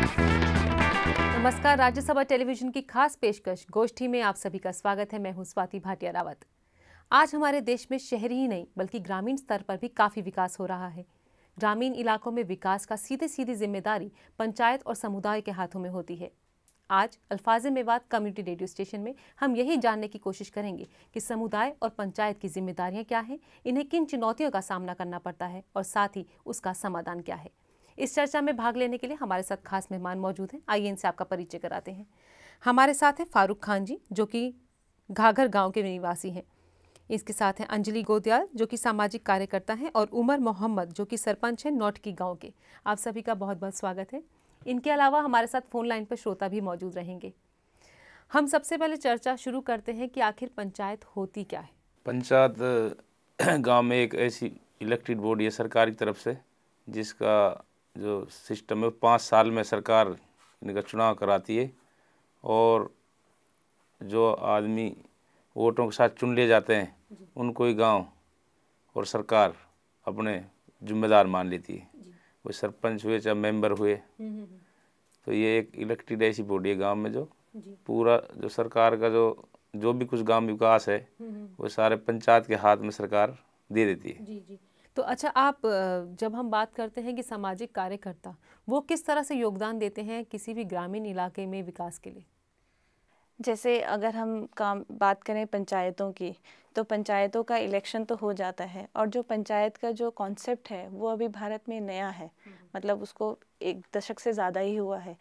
नमस्कार, राज्यसभा टेलीविजन की खास पेशकश गोष्ठी में आप सभी का स्वागत है। मैं हूं स्वाति भाटिया रावत। आज हमारे देश में शहरी ही नहीं बल्कि ग्रामीण स्तर पर भी काफी विकास हो रहा है। ग्रामीण इलाकों में विकास का सीधी जिम्मेदारी पंचायत और समुदाय के हाथों में होती है। आज अल्फाज़े मेवात कम्युनिटी रेडियो स्टेशन में हम यही जानने की कोशिश करेंगे कि समुदाय और पंचायत की जिम्मेदारियां क्या हैं, इन्हें किन चुनौतियों का सामना करना पड़ता है और साथ ही उसका समाधान क्या है। इस चर्चा में भाग लेने के लिए हमारे साथ खास मेहमान मौजूद हैं। आइए इनसे आपका परिचय कराते हैं। हमारे साथ है फारूक खान जी, जो कि घाघर गांव के निवासी हैं। इसके साथ हैं अंजलि गोदयाल, जो कि सामाजिक कार्यकर्ता हैं, और उमर मोहम्मद, जो कि सरपंच हैं नौटकी गांव के। आप सभी का बहुत बहुत स्वागत है। इनके अलावा हमारे साथ फोन लाइन पर श्रोता भी मौजूद रहेंगे। हम सबसे पहले चर्चा शुरू करते हैं कि आखिर पंचायत होती क्या है। पंचायत गांव में एक ऐसी इलेक्टेड बॉडी है सरकार की तरफ से, जिसका जो सिस्टम है 5 साल में सरकार इनका चुनाव कराती है, और जो आदमी वोटों के साथ चुन लिए जाते हैं उनको ही गांव और सरकार अपने जिम्मेदार मान लेती है। वो सरपंच हुए चाहे मेंबर हुए, तो ये एक इलेक्टेड ऐसी बॉडी है गांव में जो पूरा जो सरकार का जो भी कुछ गांव विकास है वो सारे पंचायत के हाथ में सरकार दे देती है। जी। तो अच्छा, आप जब हम बात करते हैं कि सामाजिक कार्यकर्ता वो किस तरह से योगदान देते हैं किसी भी ग्रामीण इलाके में विकास के लिए? जैसे अगर हम बात करें पंचायतों की, तो पंचायतों का इलेक्शन तो हो जाता है, और जो पंचायत का जो कॉन्सेप्ट है वो अभी भारत में नया है, मतलब उसको 1 दशक से ज़्यादा ही हुआ है।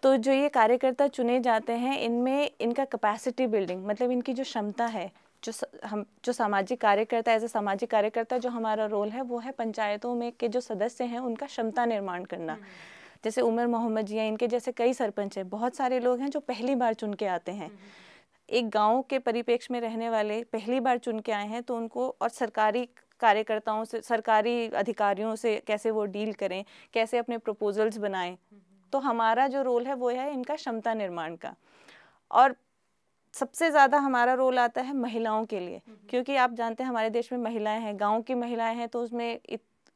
तो जो ये कार्यकर्ता चुने जाते हैं, इनमें इनका कैपेसिटी बिल्डिंग, मतलब इनकी जो क्षमता है, जो सामाजिक कार्यकर्ता, एज ए सामाजिक कार्यकर्ता जो हमारा रोल है वो है पंचायतों में के जो सदस्य हैं उनका क्षमता निर्माण करना। जैसे उमर मोहम्मद जी हैं, इनके जैसे कई सरपंच हैं, बहुत सारे लोग हैं जो पहली बार चुन के आते हैं। एक गांव के परिप्रेक्ष्य में रहने वाले पहली बार चुन के आए हैं, तो उनको और सरकारी कार्यकर्ताओं से, सरकारी अधिकारियों से कैसे वो डील करें, कैसे अपने प्रपोजल्स बनाएं। तो हमारा जो रोल है वो है इनका क्षमता निर्माण का। और सबसे ज़्यादा हमारा रोल आता है महिलाओं के लिए, क्योंकि आप जानते हैं हमारे देश में महिलाएं हैं, गांव की महिलाएं हैं, तो उसमें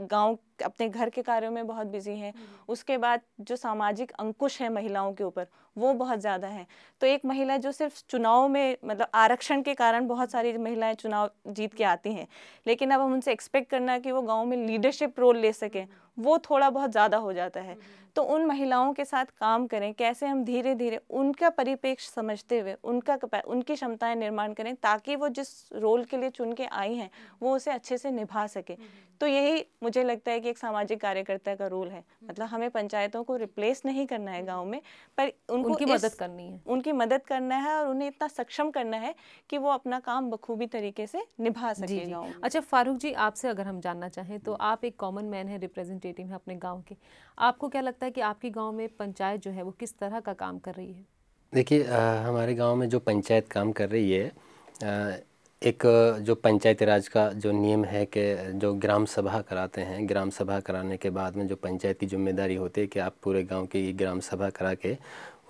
गांव अपने घर के कार्यों में बहुत बिजी हैं। उसके बाद जो सामाजिक अंकुश है महिलाओं के ऊपर वो बहुत ज़्यादा है। तो एक महिला जो सिर्फ चुनाव में, मतलब आरक्षण के कारण बहुत सारी महिलाएं चुनाव जीत के आती हैं, लेकिन अब हम उनसे एक्सपेक्ट करना कि वो गांव में लीडरशिप रोल ले सकें, वो थोड़ा बहुत ज़्यादा हो जाता है। तो उन महिलाओं के साथ काम करें, कैसे हम धीरे धीरे उनका परिप्रेक्ष्य समझते हुए उनकी क्षमताएं निर्माण करें, ताकि वो जिस रोल के लिए चुन के आई हैं वो उसे अच्छे से निभा सके। तो यही मुझे लगता है कि एक सामाजिक कार्यकर्ता का रोल है। मतलब हमें पंचायतों को रिप्लेस नहीं करना है गाँव में, पर उनकी मदद करनी है, उनकी मदद करना है, और उन्हें इतना सक्षम करना है कि वो अपना काम बखूबी तरीके से निभा सके गाँव में। अच्छा फारूक जी, आपसे अगर हम जानना चाहें, तो आप एक कॉमन मैन है, रिप्रेजेंटेटिव है अपने गांव के। आपको क्या लगता है कि आपकी गांव में पंचायत जो है वो किस तरह का काम कर रही है? देखिए, हमारे गांव में जो पंचायत काम कर रही है, एक जो पंचायती राज का जो नियम है कि जो ग्राम सभा कराते हैं, ग्राम सभा कराने के बाद में जो पंचायत की जिम्मेदारी होती है कि आप पूरे गांव की ग्राम सभा करा के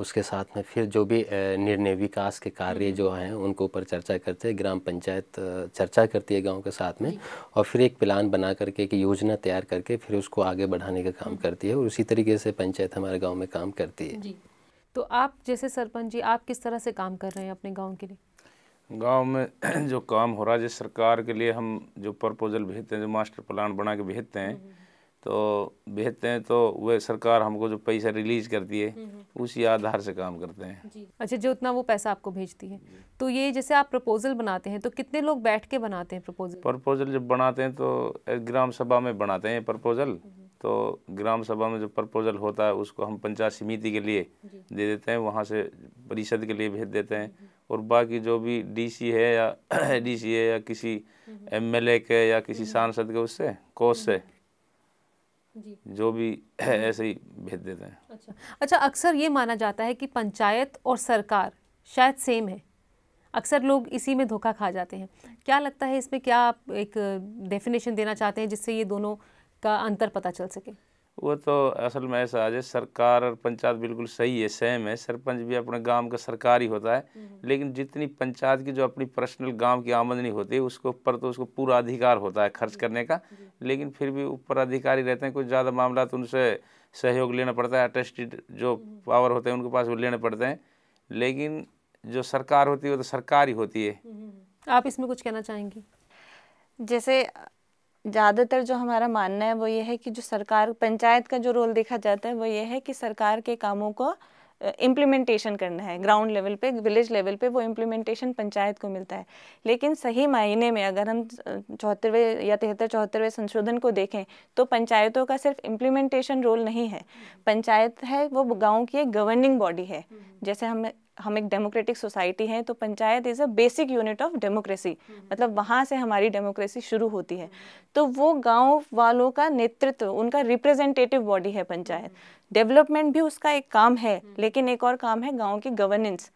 उसके साथ में फिर जो भी निर्णय विकास के कार्य जो हैं उनको ऊपर चर्चा करते हैं। ग्राम पंचायत चर्चा करती है गांव के साथ में, और फिर एक प्लान बना करके, एक योजना तैयार करके फिर उसको आगे बढ़ाने का काम करती है, और उसी तरीके से पंचायत हमारे गाँव में काम करती है। जी। तो आप जैसे सरपंच जी, आप किस तरह से काम कर रहे हैं अपने गाँव के लिए? गांव में जो काम हो रहा है, जिस सरकार के लिए हम जो प्रपोजल भेजते हैं, जो मास्टर प्लान बना के भेजते हैं, तो वह सरकार हमको जो पैसा रिलीज करती है उसी आधार से काम करते हैं। जी। अच्छा, जो उतना वो पैसा आपको भेजती है, तो ये जैसे आप प्रपोजल बनाते हैं तो कितने लोग बैठ के बनाते हैं प्रपोजल जब बनाते हैं तो ग्राम सभा में बनाते हैं प्रपोजल। तो ग्राम सभा में जो प्रपोजल होता है उसको हम पंचायत समिति के लिए दे देते हैं, वहाँ से परिषद के लिए भेज देते हैं, और बाकी जो भी डीसी है या किसी एमएलए के या किसी सांसद के उससे कोष से जो भी है ऐसे ही भेज देते हैं। अच्छा, अक्सर ये माना जाता है कि पंचायत और सरकार शायद सेम है। अक्सर लोग इसी में धोखा खा जाते हैं। क्या लगता है इसमें, क्या आप एक डेफिनेशन देना चाहते हैं जिससे ये दोनों का अंतर पता चल सके? वो तो असल में ऐसा है, सरकार और पंचायत बिल्कुल सही है, सेम है। सरपंच भी अपने गांव का सरकारी होता है, लेकिन जितनी पंचायत की जो अपनी पर्सनल गांव की आमदनी होती है उसके ऊपर तो उसको पूरा अधिकार होता है खर्च करने का, लेकिन फिर भी ऊपर अधिकारी रहते हैं, कुछ ज़्यादा मामला तो उनसे सहयोग लेना पड़ता है, अटेस्टेड जो पावर होते हैं उनके पास वो लेने पड़ते हैं, लेकिन जो सरकार होती है वो तो सरकार ही होती है। आप इसमें कुछ कहना चाहेंगी? जैसे ज़्यादातर जो हमारा मानना है वो ये है कि जो सरकार, पंचायत का जो रोल देखा जाता है वो ये है कि सरकार के कामों को इम्प्लीमेंटेशन करना है ग्राउंड लेवल पे, विलेज लेवल पे, वो इम्प्लीमेंटेशन पंचायत को मिलता है। लेकिन सही मायने में अगर हम 74वें या 73-74वें संशोधन को देखें तो पंचायतों का सिर्फ इम्प्लीमेंटेशन रोल नहीं है। पंचायत है वो गांव की एक गवर्निंग बॉडी है। जैसे हम एक डेमोक्रेटिक सोसाइटी हैं तो panchayat is a basic unit of democracy, मतलब वहाँ से हमारी डेमोक्रेसी शुरू होती है। तो वो गांव वालों का नेतृत्व, उनका रिप्रेजेंटेटिव बॉडी है पंचायत। डेवलपमेंट भी उसका एक काम है, लेकिन एक और काम है गांव की गवर्नेंस।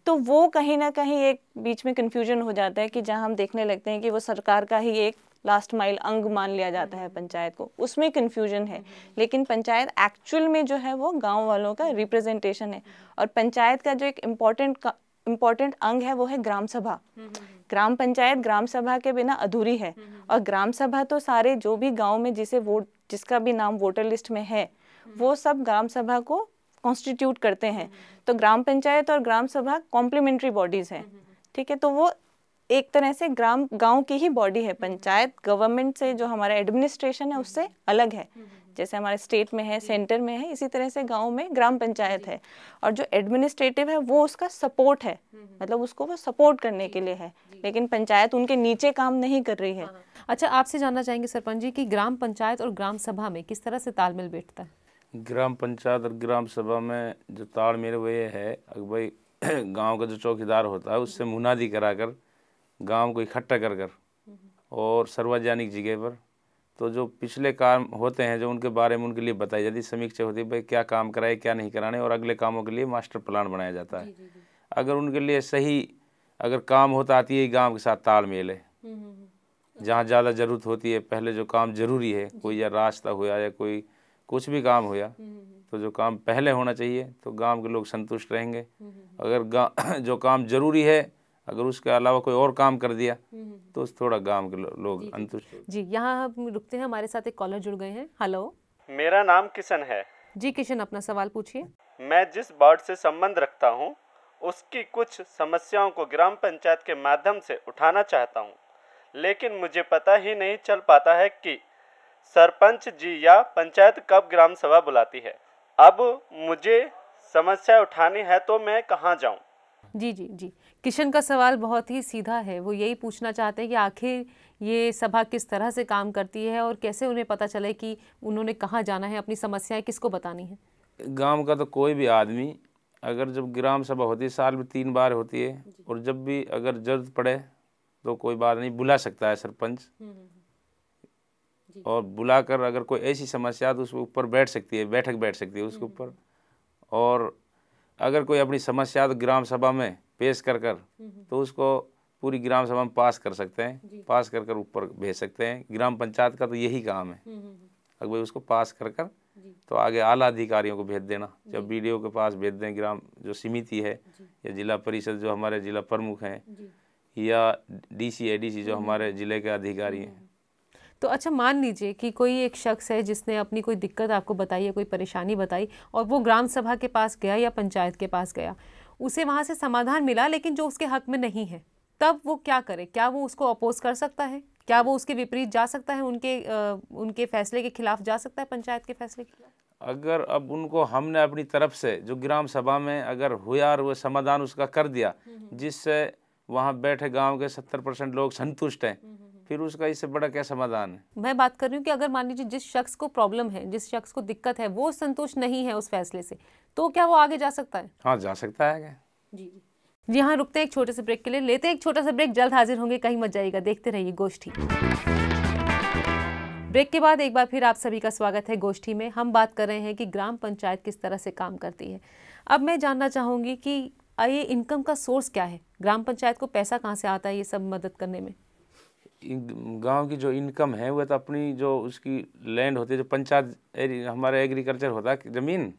तो वो कहीं ना कहीं एक बीच में कन्फ्यूजन हो जाता है कि जहाँ हम देखने लगते हैं कि वो सरकार का ही एक लास्ट माइल अंग मान लिया जाता है पंचायत को, उसमें कन्फ्यूजन है। लेकिन पंचायत एक्चुअल में जो है वो गांव वालों का रिप्रेजेंटेशन है। और पंचायत का जो एक इम्पॉर्टेंट अंग है वो है ग्राम सभा। ग्राम पंचायत ग्राम सभा के बिना अधूरी है। और ग्राम सभा तो सारे जो भी गांव में जिसका भी नाम वोटर लिस्ट में है वो सब ग्राम सभा को कॉन्स्टिट्यूट करते हैं। तो ग्राम पंचायत और ग्राम सभा कॉम्प्लीमेंट्री बॉडीज हैं, ठीक है। तो वो एक तरह से गांव की ही बॉडी है। पंचायत गवर्नमेंट से जो हमारा एडमिनिस्ट्रेशन है उससे अलग है। जैसे हमारे स्टेट में है, सेंटर में है, इसी तरह से गांव में ग्राम पंचायत है। और जो एडमिनिस्ट्रेटिव है वो उसका सपोर्ट है, मतलब उसको वो सपोर्ट करने के लिए है, लेकिन पंचायत उनके नीचे काम नहीं कर रही है। अच्छा, आपसे जानना चाहेंगे सरपंच जी कि ग्राम पंचायत और ग्राम सभा में किस तरह से तालमेल बैठता है? ग्राम पंचायत और ग्राम सभा में जो तालमेल वो ये है कि भाई गांव का जो चौकीदार होता है उससे मुनादी कराकर गांव को इकट्ठा कर और सार्वजनिक जगह पर तो जो पिछले काम होते हैं जो उनके बारे में उनके लिए बताई जाती, समीक्षा होती है भाई क्या काम कराए क्या नहीं कराने, और अगले कामों के लिए मास्टर प्लान बनाया जाता है। अगर उनके लिए सही अगर काम होता आती है गांव के साथ तालमेल है, जहाँ ज़्यादा ज़रूरत होती है, पहले जो काम ज़रूरी है, कोई या रास्ता हुआ या कोई कुछ भी काम हुआ, तो जो काम पहले होना चाहिए तो गांव के लोग संतुष्ट रहेंगे। अगर जो काम ज़रूरी है अगर उसके अलावा कोई और काम कर दिया तो थोड़ा गांव के लोग संतुष्ट। जी, यहाँ हम रुकते हैं, हमारे साथ एक कॉलर जुड़ गए हैं। हेलो, मेरा नाम किशन है। जी किशन, अपना सवाल पूछिए। मैं जिस वार्ड से संबंध रखता हूँ उसकी कुछ समस्याओं को ग्राम पंचायत के माध्यम से उठाना चाहता हूँ, लेकिन मुझे पता ही नहीं चल पाता है कि सरपंच जी या पंचायत कब ग्राम सभा बुलाती है। अब मुझे समस्या उठानी है तो मैं कहाँ जाऊँ? जी, किशन का सवाल बहुत ही सीधा है। वो यही पूछना चाहते हैं कि आखिर ये सभा किस तरह से काम करती है और कैसे उन्हें पता चले कि उन्होंने कहाँ जाना है, अपनी समस्याएं किसको बतानी है। गांव का तो कोई भी आदमी अगर जब ग्राम सभा होती है, साल में 3 बार होती है, और जब भी अगर जरूरत पड़े तो कोई बात नहीं, बुला सकता है सरपंच, और बुलाकर अगर कोई ऐसी समस्या तो उसके ऊपर बैठ सकती है, बैठक बैठ सकती है उसके ऊपर। और अगर कोई अपनी समस्या तो ग्राम सभा में पेश कर तो उसको पूरी ग्राम सभा में पास कर सकते हैं, पास कर ऊपर भेज सकते हैं। ग्राम पंचायत का तो यही काम है, अगर भाई उसको पास कर तो आगे आला अधिकारियों को भेज देना, जब बीडीओ के पास भेज दें, ग्राम जो समिति है या जिला परिषद जो हमारे जिला प्रमुख हैं या डीसी एडीसी जो हमारे जिले के अधिकारी हैं। तो अच्छा, मान लीजिए कि कोई एक शख्स है जिसने अपनी कोई दिक्कत आपको बताई है, कोई परेशानी बताई, और वो ग्राम सभा के पास गया या पंचायत के पास गया, उसे वहाँ से समाधान मिला लेकिन जो उसके हक में नहीं है, तब वो क्या करे? क्या वो उसको अपोज कर सकता है? क्या वो उसके विपरीत जा सकता है? उनके फैसले के खिलाफ जा सकता है, पंचायत के फैसले के खिलाफ? अगर अब उनको हमने अपनी तरफ से जो ग्राम सभा में अगर हुआ और वो समाधान उसका कर दिया जिससे वहाँ बैठे गांव के 70% लोग संतुष्ट हैं, फिर उसका इससे बड़ा क्या समाधान है? मैं बात कर रही हूँ कि अगर मान लीजिए जिस शख्स को प्रॉब्लम है, जिस शख्स को दिक्कत है, वो संतुष्ट नहीं है उस फैसले से, तो क्या वो आगे जा सकता है? हाँ, जा सकता है। जी हाँ, रुकते हैं एक छोटे से ब्रेक के लिए, लेते हैं एक छोटा सा ब्रेक, जल्द हाजिर होंगे, कहीं मत जाइएगा, देखते रहिए गोष्ठी। ब्रेक के बाद एक बार फिर आप सभी का स्वागत है गोष्ठी में। हम बात कर रहे हैं कि ग्राम पंचायत किस तरह से काम करती है। अब मैं जानना चाहूँगी कि ये इनकम का सोर्स क्या है? ग्राम पंचायत को पैसा कहाँ से आता है ये सब मदद करने में? गांव की जो इनकम है वो तो अपनी जो उसकी लैंड होती है, जो पंचायत हमारा एग्रीकल्चर होता है ज़मीन,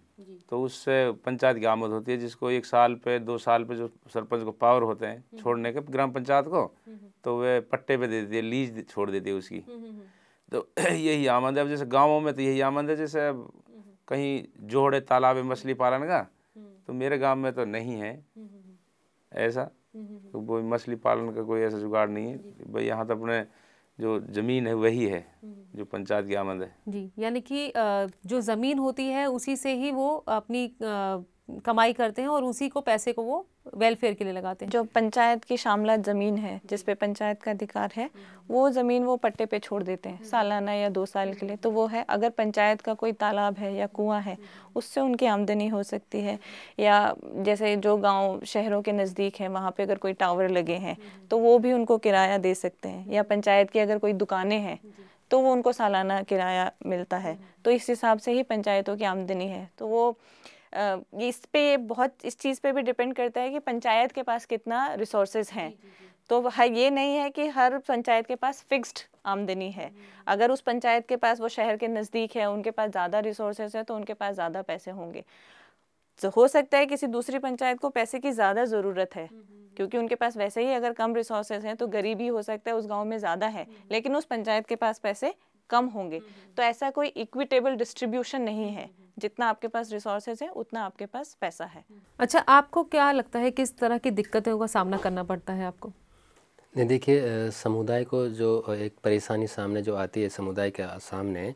तो उससे पंचायत की आमद होती है, जिसको 1 साल पे 2 साल पे जो सरपंच को पावर होते हैं छोड़ने के ग्राम पंचायत को, तो वे पट्टे पे दे देती है, लीज छोड़ देती है उसकी। तो यही आमद है। अब जैसे गाँवों में तो यही आमद है, जैसे कहीं जोड़े तालाब है मछली पालन का, तो मेरे गांव में तो नहीं है ऐसा, तो कोई मछली पालन का कोई ऐसा जुगाड़ नहीं है भाई। यहाँ तो अपने जो ज़मीन है वही है जो पंचायत की आमद है जी। यानी कि जो ज़मीन होती है उसी से ही वो अपनी कमाई करते हैं और उसी को पैसे को वो वेलफेयर के लिए लगाते हैं। जो पंचायत की शामलात ज़मीन है जिस पे पंचायत का अधिकार है, वो ज़मीन वो पट्टे पे छोड़ देते हैं सालाना या 2 साल के लिए। तो वो है, अगर पंचायत का कोई तालाब है या कुआं है उससे उनकी आमदनी हो सकती है, या जैसे जो गांव शहरों के नज़दीक है वहाँ पे अगर कोई टावर लगे हैं तो वो भी उनको किराया दे सकते हैं, या पंचायत की अगर कोई दुकानें हैं तो वो उनको सालाना किराया मिलता है। तो इस हिसाब से ही पंचायतों की आमदनी है। तो वो इस पे बहुत इस चीज़ पे भी डिपेंड करता है कि पंचायत के पास कितना रिसोर्सेज हैं। तो ये नहीं है कि हर पंचायत के पास फिक्स्ड आमदनी है। अगर उस पंचायत के पास, वो शहर के नज़दीक है, उनके पास ज़्यादा रिसोर्सेज है तो उनके पास ज़्यादा पैसे होंगे। तो हो सकता है किसी दूसरी पंचायत को पैसे की ज़्यादा ज़रूरत है क्योंकि उनके पास वैसे ही अगर कम रिसोर्सेज हैं, तो गरीबी हो सकता है उस गाँव में ज़्यादा है, लेकिन उस पंचायत के पास पैसे कम होंगे। तो ऐसा कोई इक्विटेबल डिस्ट्रीब्यूशन नहीं है, जितना आपके पास रिसोर्सेज है उतना आपके पास पैसा है। अच्छा, आपको क्या लगता है किस तरह की दिक्कतों का सामना करना पड़ता है आपको? नहीं, देखिए, समुदाय को जो एक परेशानी सामने जो आती है समुदाय के सामने,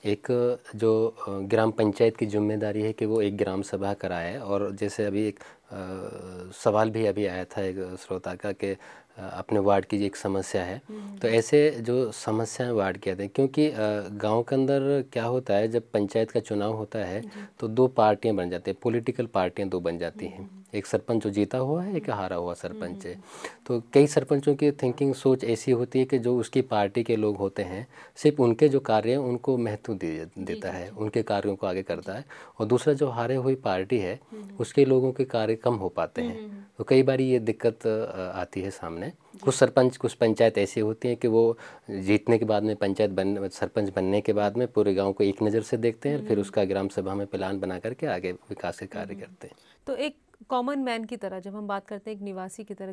एक जो ग्राम पंचायत की जिम्मेदारी है कि वो एक ग्राम सभा कराए। और जैसे अभी एक सवाल भी अभी आया था एक श्रोता का कि अपने वार्ड की एक समस्या है, तो ऐसे जो समस्याएं वार्ड के आते हैं, क्योंकि गांव के अंदर क्या होता है, जब पंचायत का चुनाव होता है तो 2 पार्टियां बन जाती हैं, पॉलिटिकल पार्टियां 2 बन जाती हैं। एक सरपंच जो जीता हुआ है, एक हारा हुआ सरपंच है। तो कई सरपंचों की थिंकिंग सोच ऐसी होती है कि जो उसकी पार्टी के लोग होते हैं सिर्फ उनके जो कार्य हैं उनको महत्व देता है, उनके कार्यों को आगे करता है, और दूसरा जो हारे हुई पार्टी है उसके लोगों के कार्य कम हो पाते हैं। तो कई बार ये दिक्कत आती है सामने। कुछ पंचायत ऐसी होती हैं कि वो जीतने के बाद में सरपंच बनने के बाद में पूरे गांव को एक नज़र से देखते हैं, फिर उसका ग्राम सभा में प्लान बना करके आगे विकास के कार्य करते हैं। तो एक कॉमन मैन की तरह जब हम बात करते हैं, एक निवासी की तरह,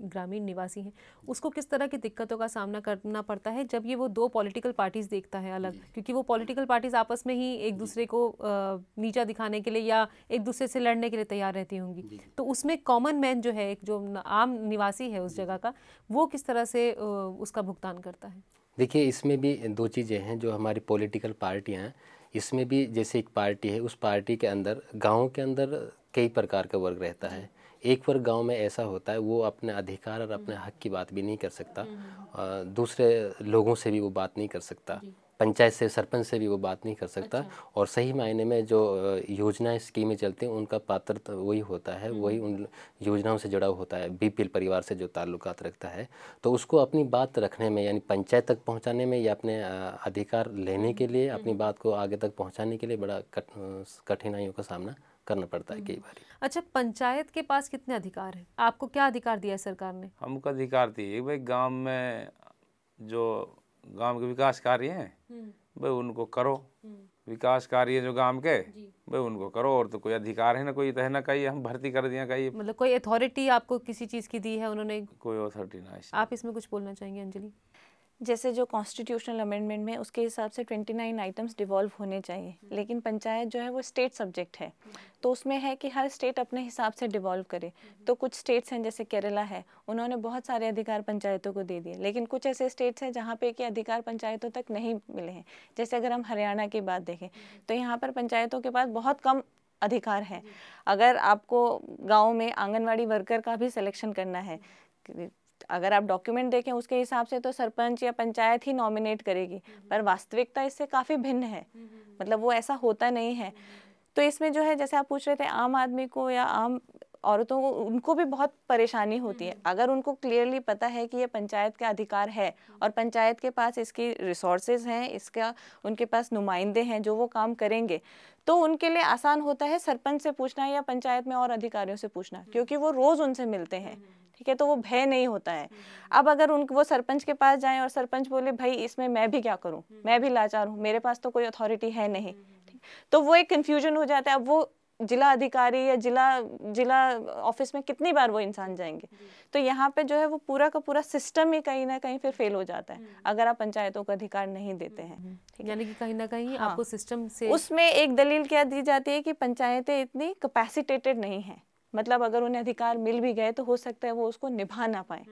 ग्रामीण निवासी है, उसको किस तरह की दिक्कतों का सामना करना पड़ता है जब ये वो 2 पॉलिटिकल पार्टीज देखता है अलग, क्योंकि वो पॉलिटिकल पार्टीज आपस में ही एक दूसरे को नीचा दिखाने के लिए या एक दूसरे से लड़ने के लिए तैयार रहती होंगी। तो उसमें कॉमन मैन जो है, एक जो आम निवासी है उस जगह का, वो किस तरह से उसका भुगतान करता है? देखिए, इसमें भी 2 चीज़ें हैं। जो हमारी पॉलिटिकल पार्टियां हैं, इसमें भी जैसे एक पार्टी है, उस पार्टी के अंदर गाँव के अंदर कई प्रकार का वर्ग रहता है। एक वर्ग गांव में ऐसा होता है, वो अपने अधिकार और अपने हक की बात भी नहीं कर सकता, दूसरे लोगों से भी वो बात नहीं कर सकता, पंचायत से, सरपंच से भी वो बात नहीं कर सकता। और सही मायने में जो योजनाएं स्कीमें चलती हैं उनका पात्र तो वही होता है, वही उन योजनाओं से जुड़ा होता है, बीपीएल परिवार से जो ताल्लुकात रखता है। तो उसको अपनी बात रखने में, यानी पंचायत तक पहुंचाने में या अपने अधिकार लेने के लिए, अपनी बात को आगे तक पहुंचाने के लिए बड़ा कठिनाइयों का सामना करना पड़ता है कई बार। अच्छा, पंचायत के पास कितने अधिकार हैं? आपको क्या अधिकार दिया है सरकार ने? हमको अधिकार दिए भाई, गांव में जो गांव के विकास कार्य हैं भाई उनको करो, विकास कार्य जो गांव के भाई उनको करो। और तो कोई अधिकार है ना, कोई तो है ना, कहीं हम भर्ती कर दिया, कहीं मतलब कोई अथॉरिटी आपको किसी चीज़ की दी है उन्होंने? कोई अथॉरिटी ना। आप इसमें कुछ बोलना चाहेंगे अंजलि? जैसे जो कॉन्स्टिट्यूशनल अमेंडमेंट में उसके हिसाब से 29 आइटम्स डिवॉल्व होने चाहिए, लेकिन पंचायत जो है वो स्टेट सब्जेक्ट है, तो उसमें है कि हर स्टेट अपने हिसाब से डिवॉल्व करे। तो कुछ स्टेट्स हैं जैसे केरला है, उन्होंने बहुत सारे अधिकार पंचायतों को दे दिए, लेकिन कुछ ऐसे स्टेट्स हैं जहाँ पे कि अधिकार पंचायतों तक नहीं मिले हैं। जैसे अगर हम हरियाणा की बात देखें तो यहाँ पर पंचायतों के पास बहुत कम अधिकार हैं। अगर आपको गाँव में आंगनवाड़ी वर्कर का भी सिलेक्शन करना है, अगर आप डॉक्यूमेंट देखें उसके हिसाब से तो सरपंच या पंचायत ही नॉमिनेट करेगी, पर वास्तविकता इससे काफ़ी भिन्न है, मतलब वो ऐसा होता नहीं है। तो इसमें जो है, जैसे आप पूछ रहे थे, आम आदमी को या आम औरतों को, उनको भी बहुत परेशानी होती है। अगर उनको क्लियरली पता है कि ये पंचायत का अधिकार है और पंचायत के पास इसकी रिसोर्सेज हैं, इसका उनके पास नुमाइंदे हैं जो वो काम करेंगे, तो उनके लिए आसान होता है सरपंच से पूछना या पंचायत में और अधिकारियों से पूछना, क्योंकि वो रोज़ उनसे मिलते हैं, ठीक है, तो वो भय नहीं होता है। अब अगर वो सरपंच के पास जाएं और सरपंच बोले भाई इसमें मैं भी क्या करूं, मैं भी लाचार हूं, मेरे पास तो कोई अथॉरिटी है नहीं, ठीक, तो वो एक कन्फ्यूजन हो जाता है। अब वो जिला अधिकारी या जिला ऑफिस में कितनी बार वो इंसान जाएंगे। तो यहाँ पे जो है वो पूरा का पूरा सिस्टम ही कहीं ना कहीं फिर फेल हो जाता है अगर आप पंचायतों को अधिकार नहीं देते हैं। यानी कि कहीं ना कहीं आपको सिस्टम से उसमें एक दलील क्या दी जाती है कि पंचायतें इतनी कैपेसिटेटेड नहीं है, मतलब अगर उन्हें अधिकार मिल भी गए तो हो सकता है वो उसको निभा ना पाए।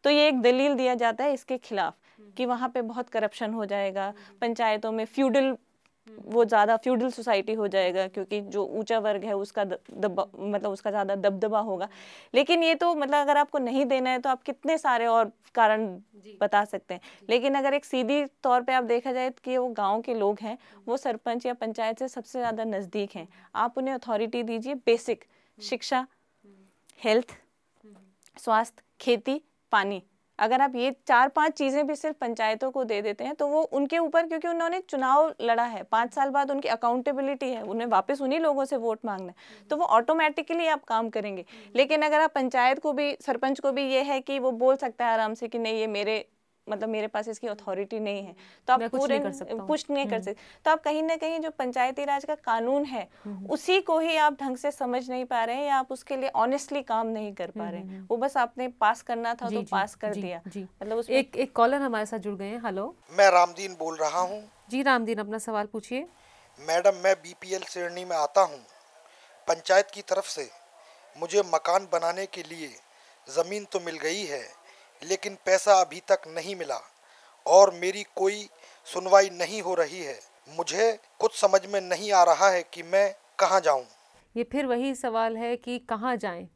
तो ये एक दलील दिया जाता है इसके खिलाफ कि वहाँ पे बहुत करप्शन हो जाएगा, पंचायतों में वो ज़्यादा फ्यूडल सोसाइटी हो जाएगा, क्योंकि जो ऊंचा वर्ग है उसका मतलब उसका ज़्यादा दबदबा होगा। लेकिन ये तो मतलब अगर आपको नहीं देना है तो आप कितने सारे और कारण बता सकते हैं। लेकिन अगर एक सीधी तौर पे आप देखा जाए कि वो गांव के लोग हैं, वो सरपंच या पंचायत से सबसे ज़्यादा नज़दीक हैं। आप उन्हें अथॉरिटी दीजिए, बेसिक शिक्षा, हेल्थ, स्वास्थ्य, खेती, पानी, अगर आप ये 4-5 चीज़ें भी सिर्फ पंचायतों को दे देते हैं तो वो उनके ऊपर, क्योंकि उन्होंने चुनाव लड़ा है, 5 साल बाद उनकी अकाउंटेबिलिटी है, उन्हें वापस उन्हीं लोगों से वोट मांगना है, तो वो ऑटोमेटिकली आप काम करेंगे। लेकिन अगर आप पंचायत को भी, सरपंच को भी ये है कि वो बोल सकता है आराम से कि नहीं ये मेरे पास इसकी अथॉरिटी नहीं है, तो आप पूरे पुश नहीं कर सकते। तो आप कहीं ना कहीं जो पंचायती राज का कानून है उसी को ही आप ढंग से समझ नहीं पा रहे हैं, या आप उसके लिए ऑनेस्टली काम नहीं कर पा रहे हैं। वो बस आपने पास करना था तो पास कर दिया। मतलब उसमें एक कॉलर हमारे साथ जुड़ गए हैं। हेलो, मैं रामदीन बोल रहा हूँ। जी रामदीन, अपना सवाल पूछिए। मैडम, मैं BPL श्रेणी में आता हूँ। पंचायत की तरफ से मुझे मकान बनाने के लिए ज़मीन तो मिल गई है, लेकिन पैसा अभी तक नहीं मिला और मेरी कोई सुनवाई नहीं हो रही है। मुझे कुछ समझ में नहीं आ रहा है कि मैं कहाँ जाऊँ। ये फिर वही सवाल है कि कहाँ जाएं।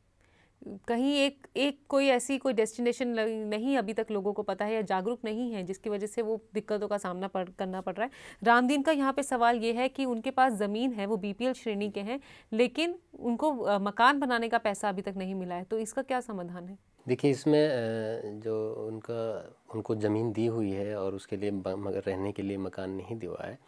कहीं एक कोई डेस्टिनेशन नहीं अभी तक लोगों को पता है या जागरूक नहीं है, जिसकी वजह से वो दिक्कतों का सामना करना पड़ रहा है। रामदीन का यहाँ पे सवाल ये है कि उनके पास ज़मीन है, वो BPL श्रेणी के हैं, लेकिन उनको मकान बनाने का पैसा अभी तक नहीं मिला है, तो इसका क्या समाधान है? देखिए, इसमें जो उनको ज़मीन दी हुई है और उसके लिए रहने के लिए मकान नहीं दिया है,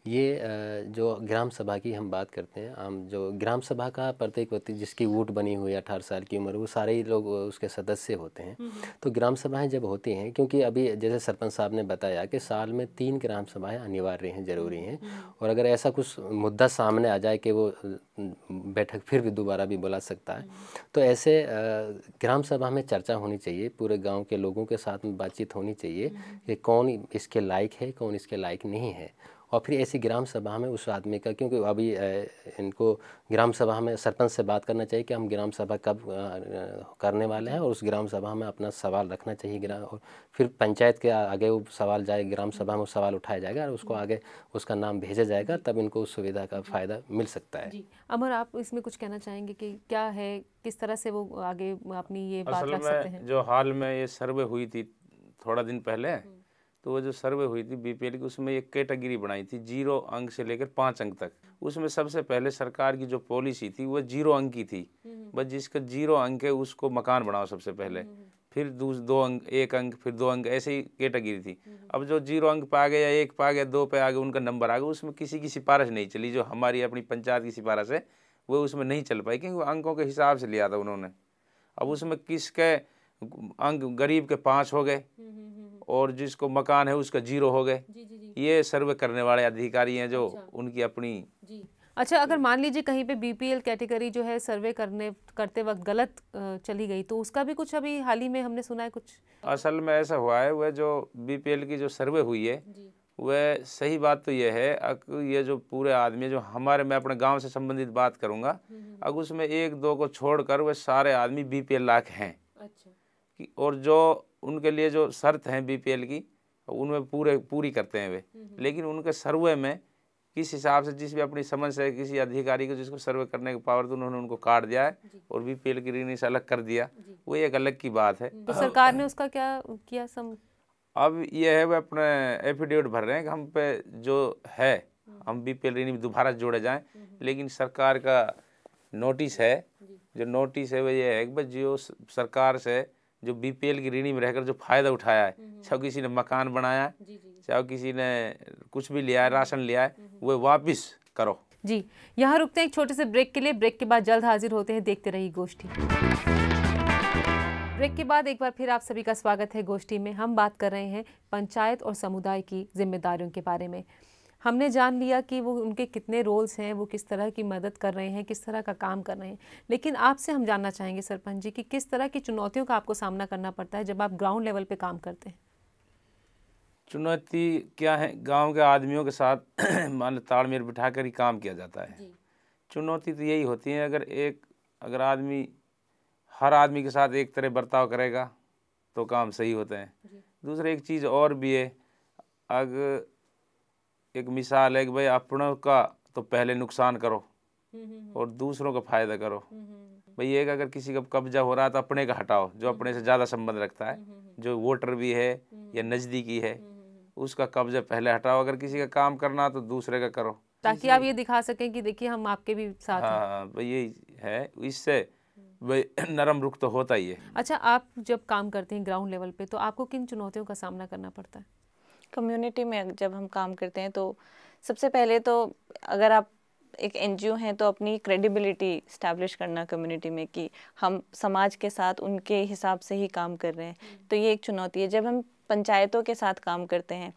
ये जो ग्राम सभा की हम बात करते हैं, आम जो ग्राम सभा का प्रत्येक व्यक्ति जिसकी वोट बनी हुई है 18 साल की उम्र, वो सारे ही लोग उसके सदस्य होते हैं। तो ग्राम सभाएं जब होती हैं, क्योंकि अभी जैसे सरपंच साहब ने बताया कि साल में 3 ग्राम सभाएं अनिवार्य हैं, ज़रूरी हैं, और अगर ऐसा कुछ मुद्दा सामने आ जाए कि वो बैठक फिर भी दोबारा भी बुला सकता है, तो ऐसे ग्राम सभा में चर्चा होनी चाहिए, पूरे गाँव के लोगों के साथ में बातचीत होनी चाहिए कि कौन इसके लायक है, कौन इसके लायक नहीं है। और फिर ऐसी ग्राम सभा में उस आदमी का, क्योंकि अभी इनको ग्राम सभा में सरपंच से बात करना चाहिए कि हम ग्राम सभा कब करने वाले हैं, और उस ग्राम सभा में अपना सवाल रखना चाहिए। और फिर पंचायत के आगे वो सवाल जाए, ग्राम सभा में वो सवाल उठाया जाएगा और उसको आगे उसका नाम भेजा जाएगा, तब इनको उस सुविधा का फ़ायदा मिल सकता है। अमर, आप इसमें कुछ कहना चाहेंगे कि क्या है, किस तरह से वो आगे अपनी ये बात रख सकते हैं? जो हाल में ये सर्वे हुई थी थोड़ा दिन पहले, तो वो जो सर्वे हुई थी BPL की, उसमें एक कैटेगरी बनाई थी 0 अंक से लेकर 5 अंक तक। उसमें सबसे पहले सरकार की जो पॉलिसी थी वो 0 अंक की थी, बस जिसका 0 अंक है उसको मकान बनाओ सबसे पहले, फिर 2 अंक, 1 अंक, फिर 2 अंक, ऐसे ही कैटेगरी थी। अब जो 0 अंक पे आ गए या 1 पे आ गया, 2 पे आ गए, उनका नंबर आ गया, उसमें किसी की सिफारिश नहीं चली। जो हमारी अपनी पंचायत की सिफारिश है वो उसमें नहीं चल पाई, क्योंकि अंकों के हिसाब से लिया था उन्होंने। अब उसमें किसके अंक, गरीब के 5 हो गए और जिसको मकान है उसका 0 हो गए। ये सर्वे करने वाले अधिकारी हैं जो उनकी अपनी। अच्छा, अगर मान लीजिए कहीं पे BPL कैटेगरी जो है सर्वे करते वक्त गलत चली गई, तो उसका भी कुछ अभी हाल ही में हमने सुना है कुछ? असल में ऐसा हुआ है, वह जो BPL की जो सर्वे हुई है वह सही बात तो यह है, ये जो पूरे आदमी जो हमारे, मैं अपने गांव से संबंधित बात करूंगा, अगर उसमें 1-2 को छोड़कर वह सारे आदमी BPL लायक हैं। और जो उनके लिए जो शर्त हैं BPL की, उनमें पूरी करते हैं वे। लेकिन उनके सर्वे में किस हिसाब से, जिस भी अपनी समझ से किसी अधिकारी को जिसको सर्वे करने की पावर, तो उन्होंने उनको काट दिया है और BPL की ऋणी से अलग कर दिया, वो एक अलग की बात है। तो सरकार ने उसका क्या किया? अब ये है, वे अपने एफिडेविट भर रहे हैं कि हम पे जो है हम BPL ऋणी दोबारा जोड़े जाएं, लेकिन सरकार का नोटिस है, जो नोटिस है वो ये है कि जो सरकार से जो BPL की ऋणी में रहकर जो फायदा उठाया है, चाहे किसी ने मकान बनाया है, चाहे किसी ने कुछ भी लिया है, राशन लिया है, वो वापस करो। जी, यहाँ रुकते हैं एक छोटे से ब्रेक के लिए। ब्रेक के बाद जल्द हाजिर होते हैं, देखते रहिए गोष्ठी। ब्रेक के बाद एक बार फिर आप सभी का स्वागत है गोष्ठी में। हम बात कर रहे हैं पंचायत और समुदाय की जिम्मेदारियों के बारे में। हमने जान लिया कि वो उनके कितने रोल्स हैं, वो किस तरह की मदद कर रहे हैं, किस तरह का काम कर रहे हैं, लेकिन आपसे हम जानना चाहेंगे सरपंच जी कि किस तरह की चुनौतियों का आपको सामना करना पड़ता है जब आप ग्राउंड लेवल पे काम करते हैं। चुनौती क्या है, गांव के आदमियों के साथ मान लो तालमेल बिठाकर ही काम किया जाता है। चुनौती तो यही होती है, अगर आदमी हर आदमी के साथ एक तरह बर्ताव करेगा तो काम सही होते हैं। दूसरा एक चीज़ और भी है, अगर एक मिसाल है कि भाई अपनों का तो पहले नुकसान करो और दूसरों का फायदा करो। भाई एक अगर किसी का कब्जा हो रहा है तो अपने का हटाओ, जो अपने से ज़्यादा संबंध रखता है, जो वोटर भी है या नज़दीकी है, उसका कब्जा पहले हटाओ। अगर किसी का काम करना तो दूसरे का करो, ताकि आप ये दिखा सकें कि देखिए हम आपके भी साथ हैं। हाँ भाई यही है, इससे भाई नरम रुख तो होता ही है। अच्छा, आप जब काम करते हैं ग्राउंड लेवल पे तो आपको किन चुनौतियों का सामना करना पड़ता है? कम्युनिटी में जब हम काम करते हैं तो सबसे पहले तो अगर आप एक एनजीओ हैं तो अपनी क्रेडिबिलिटी इस्टेब्लिश करना कम्युनिटी में कि हम समाज के साथ उनके हिसाब से ही काम कर रहे हैं, तो ये एक चुनौती है। जब हम पंचायतों के साथ काम करते हैं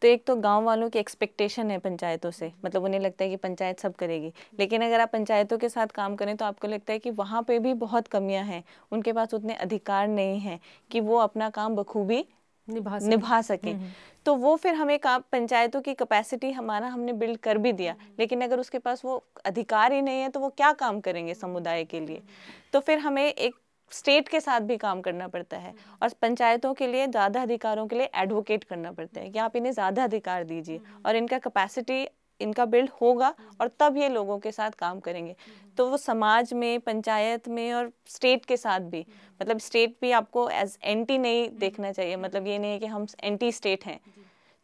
तो एक तो गांव वालों की एक्सपेक्टेशन है पंचायतों से, मतलब उन्हें लगता है कि पंचायत सब करेगी, लेकिन अगर आप पंचायतों के साथ काम करें तो आपको लगता है कि वहाँ पे भी बहुत कमियाँ हैं, उनके पास उतने अधिकार नहीं हैं कि वो अपना काम बखूबी निभा सकें। तो वो फिर हमें पंचायतों की कैपेसिटी हमने बिल्ड कर भी दिया, लेकिन अगर उसके पास वो अधिकार ही नहीं है तो वो क्या काम करेंगे समुदाय के लिए। तो फिर हमें एक स्टेट के साथ भी काम करना पड़ता है और पंचायतों के लिए ज़्यादा अधिकारों के लिए एडवोकेट करना पड़ता है कि आप इन्हें ज़्यादा अधिकार दीजिए और इनका कैपेसिटी इनका बिल्ड होगा और तब ये लोगों के साथ काम करेंगे। तो वो समाज में, पंचायत में और स्टेट के साथ भी, मतलब स्टेट भी आपको एज एंटी नहीं देखना चाहिए, मतलब ये नहीं है कि हम एंटी स्टेट हैं।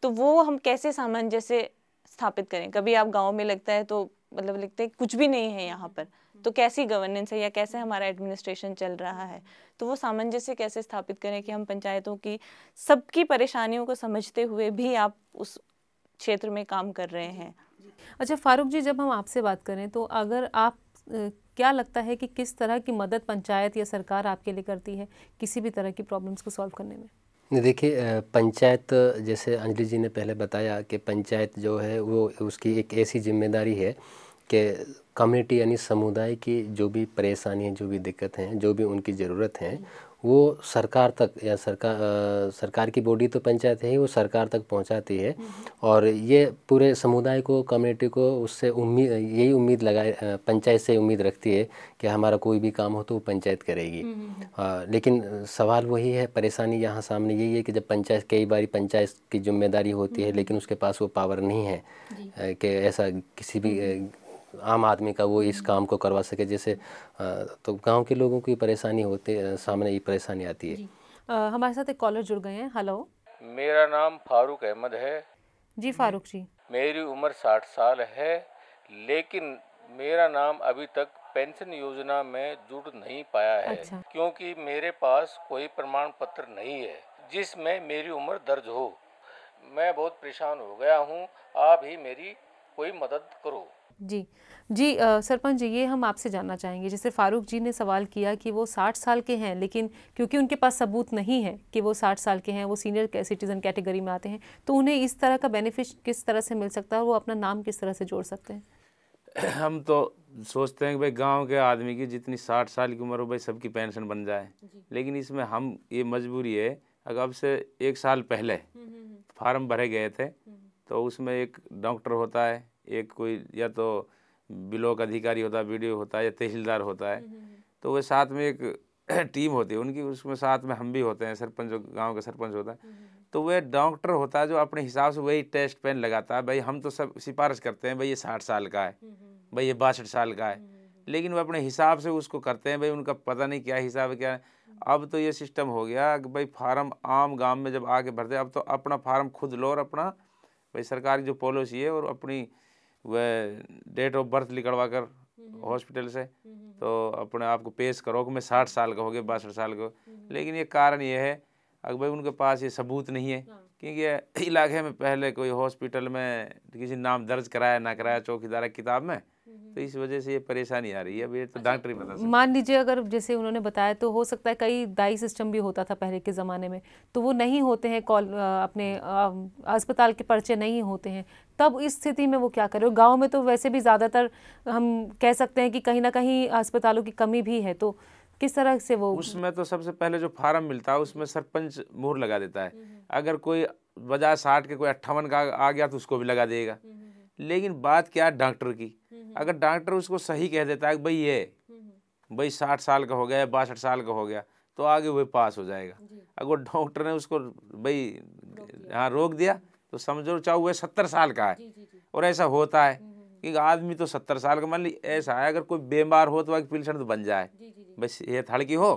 तो वो हम कैसे सामंजस्य स्थापित करें। कभी आप गांव में लगता है तो मतलब लगता है कुछ भी नहीं है यहाँ पर, तो कैसी गवर्नेंस है या कैसे हमारा एडमिनिस्ट्रेशन चल रहा है। तो वो सामंजस्य कैसे स्थापित करें कि हम पंचायतों की सबकी परेशानियों को समझते हुए भी आप उस क्षेत्र में काम कर रहे हैं। अच्छा फारूक जी, जब हम आपसे बात करें तो अगर आप क्या लगता है कि किस तरह की मदद पंचायत या सरकार आपके लिए करती है किसी भी तरह की प्रॉब्लम्स को सॉल्व करने में? देखिए, पंचायत, जैसे अंजलि जी ने पहले बताया कि पंचायत जो है वो उसकी एक ऐसी जिम्मेदारी है कि कम्युनिटी यानी समुदाय की जो भी परेशानी है, जो भी दिक्कत हैं, जो भी उनकी ज़रूरत है, वो सरकार तक या सरकार की बॉडी तो पंचायत है ही, वो सरकार तक पहुंचाती है। और ये पूरे समुदाय को, कम्युनिटी को उससे यही उम्मीद लगाए, पंचायत से उम्मीद रखती है कि हमारा कोई भी काम हो तो वो पंचायत करेगी। लेकिन सवाल वही है, परेशानी यहाँ सामने यही है कि जब पंचायत, कई बार पंचायत की जिम्मेदारी होती है लेकिन उसके पास वो पावर नहीं है कि ऐसा किसी भी आम आदमी का वो इस काम को करवा सके। जैसे तो गांव के लोगों की परेशानी होती है, सामने ये परेशानी आती है। हमारे साथ एक कॉलर जुड़ गए हैं। हेलो, मेरा नाम फारूक अहमद है। जी फारूक जी। मेरी उम्र 60 साल है, लेकिन मेरा नाम अभी तक पेंशन योजना में जुड़ नहीं पाया है। अच्छा। क्योंकि मेरे पास कोई प्रमाण पत्र नहीं है जिसमें मेरी उम्र दर्ज हो। मैं बहुत परेशान हो गया हूँ, आप ही मेरी कोई मदद करो। जी जी, सरपंच जी, ये हम आपसे जानना चाहेंगे, जैसे फारूक जी ने सवाल किया कि वो 60 साल के हैं लेकिन क्योंकि उनके पास सबूत नहीं है कि वो 60 साल के हैं, वो सीनियर सिटीज़न कैटेगरी में आते हैं, तो उन्हें इस तरह का बेनिफिट किस तरह से मिल सकता है और वो अपना नाम किस तरह से जोड़ सकते हैं? हम तो सोचते हैं कि भाई गांव के आदमी की जितनी 60 साल की उम्र हो भाई सबकी पेंशन बन जाए, लेकिन इसमें हम ये मजबूरी है, अगर अब से 1 साल पहले फार्म भरे गए थे तो उसमें एक डॉक्टर होता है, एक कोई या तो ब्लॉक अधिकारी होता है, BDO होता है या तहसीलदार होता है, तो वो साथ में एक टीम होती है उनकी, उसमें साथ में हम भी होते हैं, सरपंच, जो गांव का सरपंच होता है, तो वह डॉक्टर होता है जो अपने हिसाब से वही टेस्ट पेन लगाता है। भाई हम तो सब सिफारिश करते हैं भाई ये 60 साल का है, भाई ये 62 साल का है, लेकिन वो अपने हिसाब से उसको करते हैं, भाई उनका पता नहीं क्या हिसाब है क्या है। अब तो ये सिस्टम हो गया कि भाई फार्म आम गाँव में जब आके भरते, अब तो अपना फार्म खुद लो और अपना भाई सरकार की जो पॉलिसी है और अपनी वह डेट ऑफ बर्थ निकलवा कर हॉस्पिटल से तो अपने आप को पेश करो कि मैं 60 साल का हो गया, 62 साल का। लेकिन ये कारण ये है अगर भाई उनके पास ये सबूत नहीं है, क्योंकि इलाके में पहले कोई हॉस्पिटल में किसी नाम दर्ज कराया ना कराया चौकीदार की किताब में, तो इस वजह से ये परेशानी आ रही है। अब ये तो डॉक्टर ही बता सकते हैं। मान लीजिए अगर जैसे उन्होंने बताया तो हो सकता है कई दाई सिस्टम भी होता था पहले के ज़माने में, तो वो नहीं होते हैं, अपने अस्पताल के पर्चे नहीं होते हैं, तब इस स्थिति में वो क्या करें? गांव में तो वैसे भी ज़्यादातर हम कह सकते हैं कि कहीं ना कहीं अस्पतालों की कमी भी है, तो किस तरह से वो? उसमें तो सबसे पहले जो फार्म मिलता है उसमें सरपंच मोहर लगा देता है। अगर कोई बजाय 60 के कोई 58 का आ गया तो उसको भी लगा देगा। लेकिन बात क्या है डॉक्टर की, अगर डॉक्टर उसको सही कह देता है कि भाई 60 साल का हो गया, 62 साल का हो गया, तो आगे वही पास हो जाएगा। अगर डॉक्टर ने उसको हाँ रोक दिया तो समझो चाहे वह 70 साल का है। और ऐसा होता है कि आदमी तो 70 साल का, मान ली ऐसा है, अगर कोई बीमार हो तो पेंशन तो बन जाए, बस ये थड़की हो,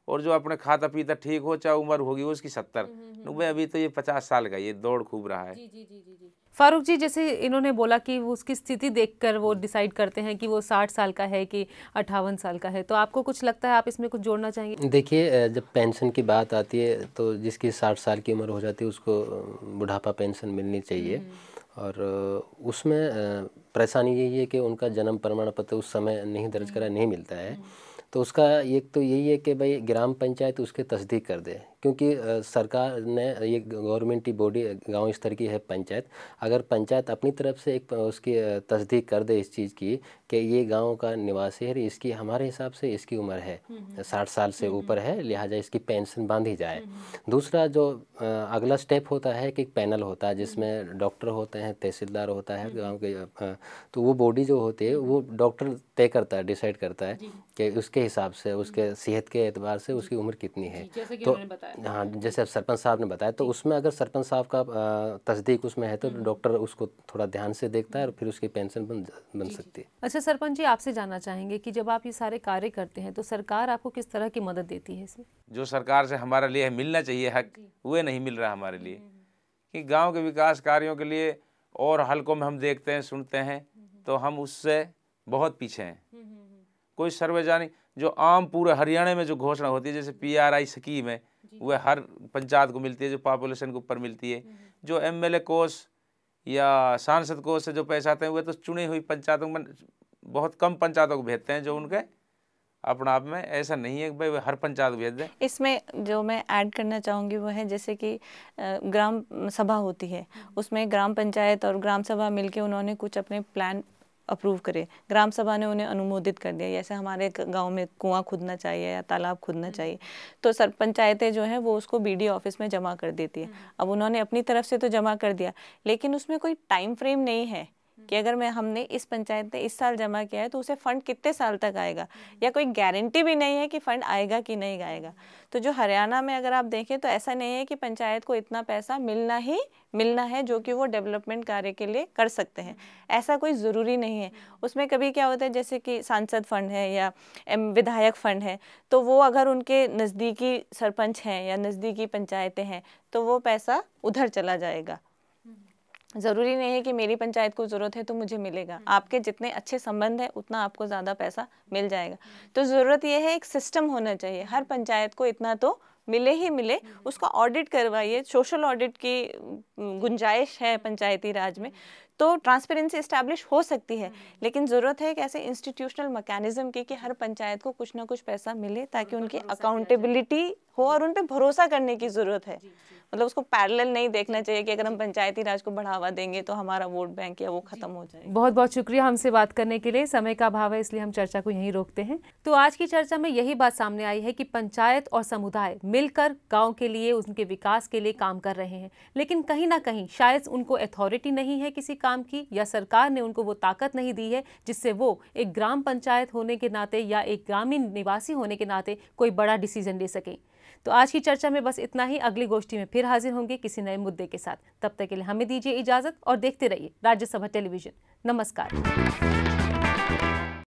और जो अपने खाता पीता ठीक हो, चाहे उम्र होगी उसकी 70, भाई अभी तो ये 50 साल का, ये दौड़ खूब रहा है। फारूक जी, जैसे इन्होंने बोला कि वो उसकी स्थिति देखकर वो डिसाइड करते हैं कि वो 60 साल का है कि 58 साल का है, तो आपको कुछ लगता है, आप इसमें कुछ जोड़ना चाहेंगे? देखिए, जब पेंशन की बात आती है तो जिसकी 60 साल की उम्र हो जाती है उसको बुढ़ापा पेंशन मिलनी चाहिए। और उसमें परेशानी यही है कि उनका जन्म प्रमाण पत्र उस समय नहीं दर्ज करा, नहीं मिलता है। तो उसका एक तो यही है कि भाई ग्राम पंचायत उसके तस्दीक कर दे, क्योंकि सरकार ने ये गवर्नमेंट बॉडी गांव स्तर की है पंचायत, अगर पंचायत अपनी तरफ से एक उसकी तस्दीक कर दे इस चीज़ की कि ये गांव का निवासी है, इसकी हमारे हिसाब से इसकी उम्र है 60 साल से ऊपर है, लिहाजा इसकी पेंशन बांधी जाए। दूसरा जो अगला स्टेप होता है कि पैनल होता है जिसमें डॉक्टर होते हैं, तहसीलदार होता है गाँव के, तो वो बॉडी जो होती है वो डॉक्टर तय करता है, डिसाइड करता है कि उसके हिसाब से, उसके सेहत के एतबार से उसकी उम्र कितनी है। तो हाँ, जैसे सरपंच साहब ने बताया, तो उसमें अगर सरपंच साहब का तस्दीक उसमें है तो डॉक्टर उसको थोड़ा ध्यान से देखता है और फिर उसकी पेंशन बन सकती है। अच्छा सरपंच जी, आपसे जानना चाहेंगे कि जब आप ये सारे कार्य करते हैं तो सरकार आपको किस तरह की मदद देती है इसमें? जो सरकार से हमारे लिए मिलना चाहिए हक, वो नहीं मिल रहा हमारे लिए, कि गाँव के विकास कार्यों के लिए और हलकों में हम देखते हैं, सुनते हैं, तो हम उससे बहुत पीछे हैं। कोई सार्वजनिक जो आम पूरे हरियाणा में जो घोषणा होती है, जैसे PRI स्कीम है, वह हर पंचायत को मिलती है, जो पॉपुलेशन के ऊपर मिलती है। जो MLA कोष या सांसद कोष से जो पैसा आते हैं वह तो चुनी हुई पंचायतों में, बहुत कम पंचायतों को भेजते हैं, जो उनके अपना आप में ऐसा नहीं है कि भाई हर पंचायत भेज दें। इसमें जो मैं ऐड करना चाहूँगी वो है, जैसे कि ग्राम सभा होती है, उसमें ग्राम पंचायत और ग्राम सभा मिलके उन्होंने कुछ अपने प्लान अप्रूव करे, ग्राम सभा ने उन्हें अनुमोदित कर दिया। जैसे हमारे गांव में कुआं खुदना चाहिए या तालाब खुदना चाहिए, तो पंचायतें जो है वो उसको BDO ऑफिस में जमा कर देती है। अब उन्होंने अपनी तरफ से तो जमा कर दिया, लेकिन उसमें कोई टाइम फ्रेम नहीं है कि अगर हमने इस पंचायत ने इस साल जमा किया है तो उसे फंड कितने साल तक आएगा, या कोई गारंटी भी नहीं है कि फंड आएगा कि नहीं आएगा। तो जो हरियाणा में अगर आप देखें तो ऐसा नहीं है कि पंचायत को इतना पैसा मिलना ही मिलना है जो कि वो डेवलपमेंट कार्य के लिए कर सकते हैं, ऐसा कोई ज़रूरी नहीं है। उसमें कभी क्या होता है, जैसे कि सांसद फंड है या विधायक फंड है, तो वो अगर उनके नज़दीकी सरपंच हैं या नज़दीकी पंचायतें हैं तो वो पैसा उधर चला जाएगा। ज़रूरी नहीं है कि मेरी पंचायत को ज़रूरत है तो मुझे मिलेगा, आपके जितने अच्छे संबंध है उतना आपको ज़्यादा पैसा मिल जाएगा। तो ज़रूरत यह है एक सिस्टम होना चाहिए, हर पंचायत को इतना तो मिले ही मिले, उसका ऑडिट करवाइए। सोशल ऑडिट की गुंजाइश है पंचायती राज में, तो ट्रांसपेरेंसी इस्टेब्लिश हो सकती है, लेकिन ज़रूरत है एक ऐसे इंस्टीट्यूशनल मैकेनिज्म की कि हर पंचायत को कुछ ना कुछ पैसा मिले ताकि उनकी अकाउंटेबिलिटी हो और उन पर भरोसा करने की ज़रूरत है। मतलब उसको पैरेलल नहीं देखना चाहिए कि अगर हम पंचायती राज को बढ़ावा देंगे तो हमारा वोट बैंक या वो खत्म हो जाएगा। बहुत बहुत शुक्रिया हमसे बात करने के लिए। समय का अभाव है इसलिए हम चर्चा को यहीं रोकते हैं। तो आज की चर्चा में यही बात सामने आई है कि पंचायत और समुदाय मिलकर गांव के लिए, उनके विकास के लिए काम कर रहे हैं, लेकिन कहीं ना कहीं शायद उनको अथॉरिटी नहीं है किसी काम की, या सरकार ने उनको वो ताकत नहीं दी है जिससे वो एक ग्राम पंचायत होने के नाते या एक ग्रामीण निवासी होने के नाते कोई बड़ा डिसीजन ले सकें। तो आज की चर्चा में बस इतना ही। अगली गोष्ठी में फिर हाजिर होंगे किसी नए मुद्दे के साथ। तब तक के लिए हमें दीजिए इजाजत और देखते रहिए राज्यसभा टेलीविजन। नमस्कार।